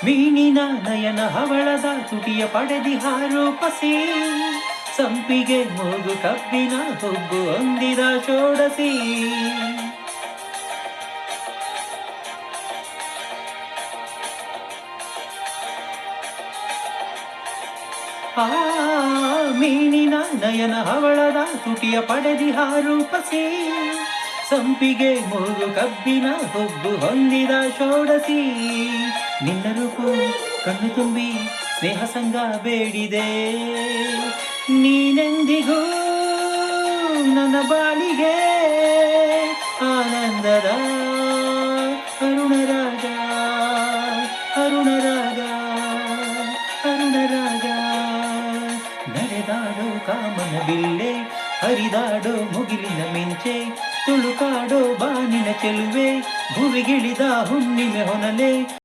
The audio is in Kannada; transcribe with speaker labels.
Speaker 1: ಮೀನಿನ ನಯನ ಹವಳದ ತುಟಿಯ ಪಡೆದಿಹಾರು ಪಸಿ ಸಂಪಿಗೆ ಮೂಗು ಕಬ್ಬಿನ ಹುಬ್ಬು ಹೊಂದಿದ ಚೋಡಸಿ ಆ ಮೀನಿನ ನಯನ ಹವಳದ ತುಟಿಯ ಪಡೆದಿಹಾರು ಪಸಿ ಸಂಪಿಗೆ ಮೂಗು ಕಬ್ಬಿನ ಹುಬ್ಬು ಹೊಂದಿದ ಷೋಡಸಿ ನಿನ್ನ ರೂಪು ಕಣ್ಣು ತುಂಬಿ ಸ್ನೇಹ ಸಂಗ ಬೇಡಿದೆ ನೀನೆಂದಿಗೂ ನನ್ನ ಬಾಳಿಗೆ ಆನಂದದ ಅರುಣರಾಗ ಅರುಣರಾಗ ಅರುಣರಾಗ ನಡೆದಾಡೋ ಕಾಮನ ಬಿಲ್ಲೆ ಹರಿದಾಡೋ ಮುಗಿಲಿನ ಮಿಂಚೆ ತುಳುಕಾಡೋ ಬಾನಿನ ಚೆಲುವೆ ಭುವಿಗಿಳಿದ ಹುಣ್ಣಿಮೆ ಹೊನಲೆ